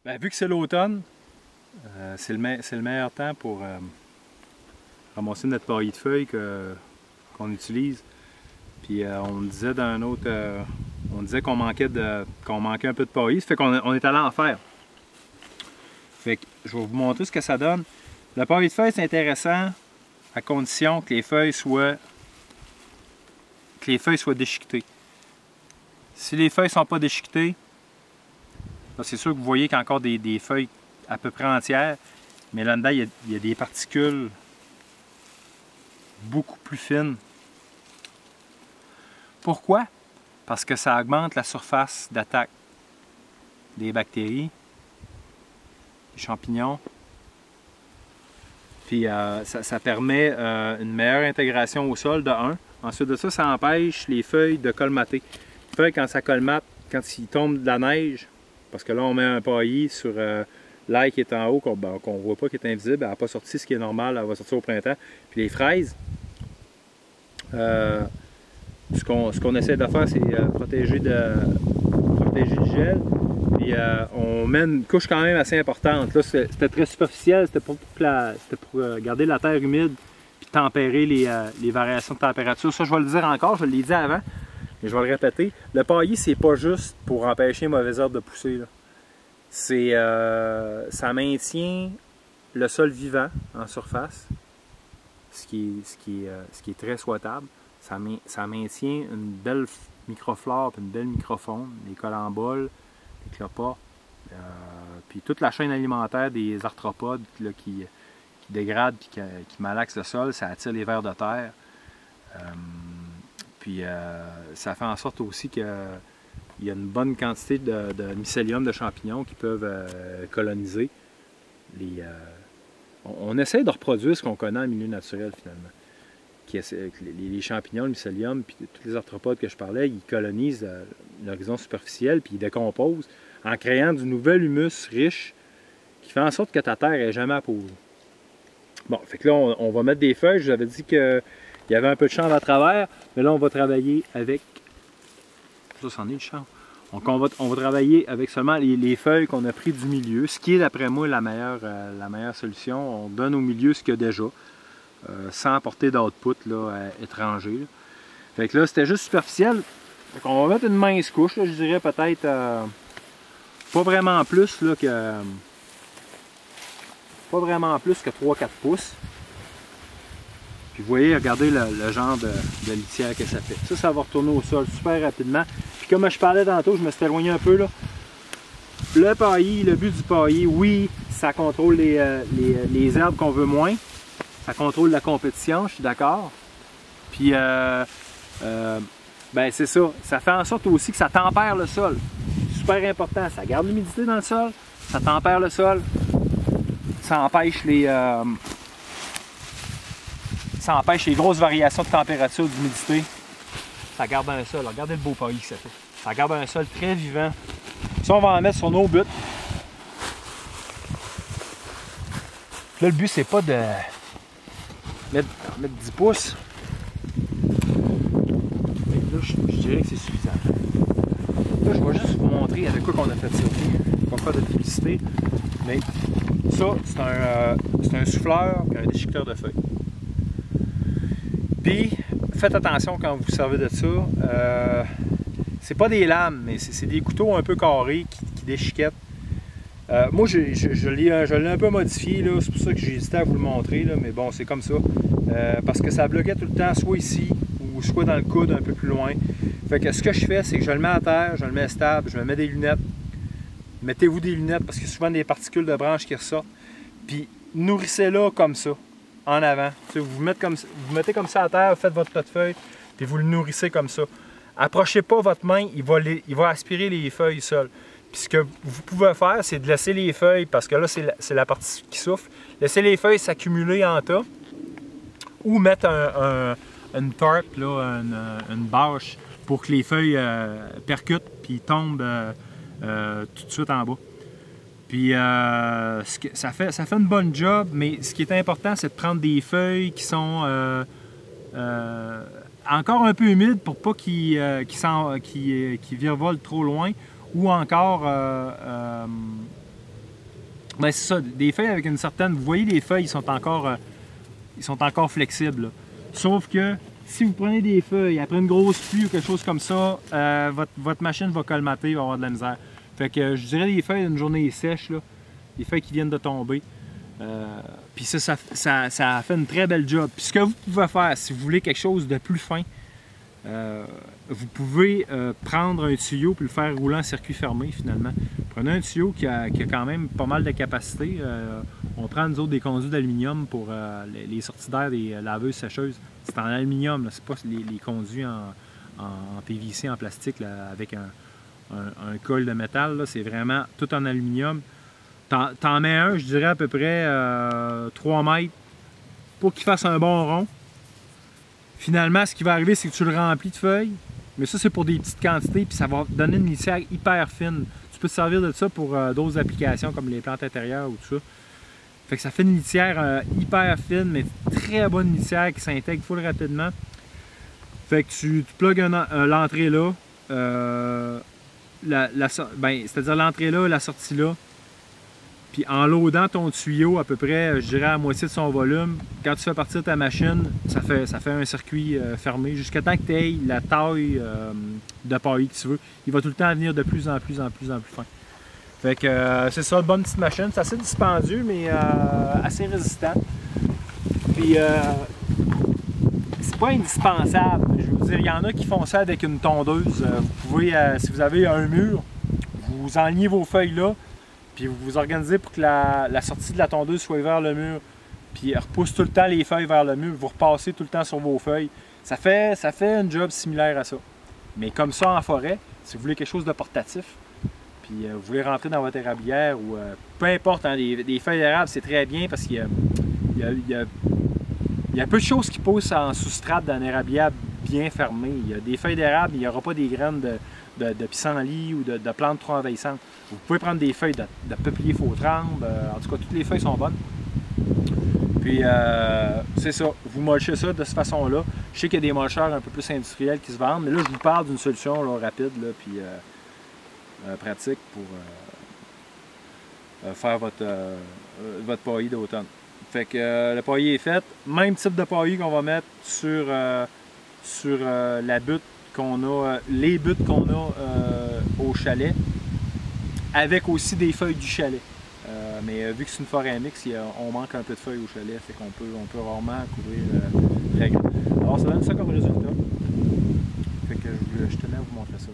Ben, vu que c'est l'automne, c'est le meilleur temps pour ramasser notre paillis de feuilles qu'on utilise. Puis on me disait dans un autre, on disait qu'on manquait un peu de paillis, ça fait qu'on est allé en faire. Fait que je vais vous montrer ce que ça donne. Le paillis de feuilles, c'est intéressant à condition que les feuilles soient déchiquetées. Si les feuilles ne sont pas déchiquetées, c'est sûr que vous voyez qu'il y a encore des feuilles à peu près entières, mais là-dedans, il y a des particules beaucoup plus fines. Pourquoi? Parce que ça augmente la surface d'attaque des bactéries, des champignons, puis ça permet une meilleure intégration au sol de 1. Ensuite de ça, ça empêche les feuilles de colmater. Les feuilles, quand ça colmate, quand il tombe de la neige, parce que là, on met un paillis sur l'ail qui est en haut, qu'on ne voit pas, qui est invisible. Elle n'a pas sorti, ce qui est normal, elle va sortir au printemps. Puis les fraises, ce qu'on essaie de faire, c'est protéger du gel. Puis on met une couche quand même assez importante. Là, c'était très superficiel, c'était pour garder la terre humide puis tempérer les variations de température. Ça, je vais le dire encore, je l'ai dit avant. Mais je vais le répéter, le paillis, c'est pas juste pour empêcher les mauvaises herbes de pousser. Ça maintient le sol vivant en surface, ce qui est très souhaitable. Ça maintient une belle microflore et une belle microfaune, les colamboles, les cloportes, puis toute la chaîne alimentaire des arthropodes là, qui dégradent et qui malaxent le sol, ça attire les vers de terre. Puis ça fait en sorte aussi qu'il y a une bonne quantité de mycélium de champignons qui peuvent coloniser. On essaie de reproduire ce qu'on connaît en milieu naturel finalement. Les champignons, le mycélium, puis tous les arthropodes que je parlais, ils colonisent l'horizon superficiel puis ils décomposent en créant du nouvel humus riche qui fait en sorte que ta terre n'est jamais appauvrie. Bon, fait que là, on va mettre des feuilles. Je vous avais dit que il y avait un peu de chanvre à travers, mais là, on va travailler avec... Ça, c'en est le chanvre. Donc, on va travailler avec seulement les feuilles qu'on a pris du milieu, ce qui est, d'après moi, la meilleure solution. On donne au milieu ce qu'il y a déjà, sans apporter d'output étranger. Là. Fait que là, c'était juste superficiel. Donc, on va mettre une mince couche, là, je dirais peut-être pas vraiment plus là, que 3-4 pouces. Puis vous voyez, regardez le genre de litière que ça fait. Ça va retourner au sol super rapidement. Puis comme je parlais tantôt, je me suis éloigné un peu là. Le paillis, le but du paillis, oui, ça contrôle les herbes qu'on veut moins. Ça contrôle la compétition, je suis d'accord. Puis, ben c'est ça. Ça fait en sorte aussi que ça tempère le sol. Super important. Ça garde l'humidité dans le sol. Ça tempère le sol. Ça empêche ça empêche les grosses variations de température, d'humidité. Ça garde un sol. Regardez le beau paillis que ça fait. Ça garde un sol très vivant. Ça, on va en mettre sur nos buts. Là, le but, c'est pas de mettre 10 pouces. Là, je dirais que c'est suffisant. Là, je vais juste vous montrer avec quoi qu'on a fait ça. On va pas faire de publicité. Mais ça, c'est un souffleur et un déchiqueteur de feuilles. Puis, faites attention quand vous servez de ça. C'est pas des lames, mais c'est des couteaux un peu carrés qui déchiquettent. Moi, je l'ai un peu modifié, c'est pour ça que j'ai hésité à vous le montrer, là, mais bon, c'est comme ça. Parce que ça bloquait tout le temps, soit ici, ou soit dans le coude un peu plus loin. Fait que ce que je fais, c'est que je le mets à terre, je le mets stable, je me mets des lunettes. Mettez-vous des lunettes, parce qu'il y a souvent des particules de branches qui ressortent. Puis, nourrissez-la comme ça. En avant. Vous mettez comme ça à terre, vous faites votre tas de feuilles, puis vous le nourrissez comme ça. Approchez pas votre main, il va aspirer les feuilles seules. Puis ce que vous pouvez faire, c'est de laisser les feuilles, parce que là, c'est la partie qui souffle, laisser les feuilles s'accumuler en tas, ou mettre une tarp, là, une bâche, pour que les feuilles percutent, puis tombent tout de suite en bas. Puis ça fait une bonne job, mais ce qui est important, c'est de prendre des feuilles qui sont encore un peu humides pour pas qu'ils virevolent trop loin, ou encore Ben c'est ça, des feuilles avec une certaine... Vous voyez, les feuilles, ils sont encore flexibles. Là. Sauf que si vous prenez des feuilles après une grosse pluie ou quelque chose comme ça, votre machine va colmater, va avoir de la misère. Fait que je dirais des feuilles d'une journée sèche, là, des feuilles qui viennent de tomber. Puis ça fait une très belle job. Puis ce que vous pouvez faire, si vous voulez quelque chose de plus fin, vous pouvez prendre un tuyau et le faire rouler en circuit fermé finalement. Prenez un tuyau qui a quand même pas mal de capacité. On prend nous autres des conduits d'aluminium pour les sorties d'air des laveuses sécheuses. C'est en aluminium, c'est pas les conduits en PVC, en plastique là, avec un col de métal. C'est vraiment tout en aluminium. T'en mets un, je dirais à peu près 3 mètres pour qu'il fasse un bon rond. Finalement, ce qui va arriver, c'est que tu le remplis de feuilles. Mais ça, c'est pour des petites quantités, puis ça va donner une litière hyper fine. Tu peux te servir de ça pour d'autres applications comme les plantes intérieures ou tout ça. Fait que ça fait une litière hyper fine, mais très bonne litière qui s'intègre full rapidement. Fait que tu plugues l'entrée là, c'est-à-dire l'entrée là, la sortie là. Puis en loadant ton tuyau à peu près, je dirais à moitié de son volume, quand tu fais partir ta machine, ça fait un circuit fermé jusqu'à temps que tu aies la taille de paille que tu veux. Il va tout le temps venir de plus en plus fin. Fait que c'est ça, une bonne petite machine. C'est assez dispendieux, mais assez résistant. Puis c'est pas indispensable. Je veux dire, il y en a qui font ça avec une tondeuse. Vous pouvez, si vous avez un mur, vous enlignez vos feuilles là. Puis vous vous organisez pour que la sortie de la tondeuse soit vers le mur. Puis elle repousse tout le temps les feuilles vers le mur. Vous repassez tout le temps sur vos feuilles. Ça fait un job similaire à ça. Mais comme ça en forêt, si vous voulez quelque chose de portatif, puis vous voulez rentrer dans votre érablière ou peu importe, hein, des feuilles d'érable, c'est très bien parce qu'il y a peu de choses qui poussent en sous-strate dans une érablière bien fermée. Il y a des feuilles d'érable, mais il n'y aura pas des graines de pissenlit ou de plantes trop envahissantes. Vous pouvez prendre des feuilles de peuplier faux-tremble, en tout cas toutes les feuilles sont bonnes. Puis c'est ça, vous mulchez ça de cette façon-là. Je sais qu'il y a des mulcheurs un peu plus industriels qui se vendent, mais là je vous parle d'une solution là, rapide là, puis pratique pour faire votre paillis d'automne. Fait que le paillis est fait, même type de paillis qu'on va mettre sur la butte qu'on a, les buttes qu'on a au chalet, avec aussi des feuilles du chalet. Mais vu que c'est une forêt mixte, on manque un peu de feuilles au chalet, fait qu'on peut rarement couvrir très grand. Alors ça donne ça comme résultat. Fait que je tenais à vous montrer ça.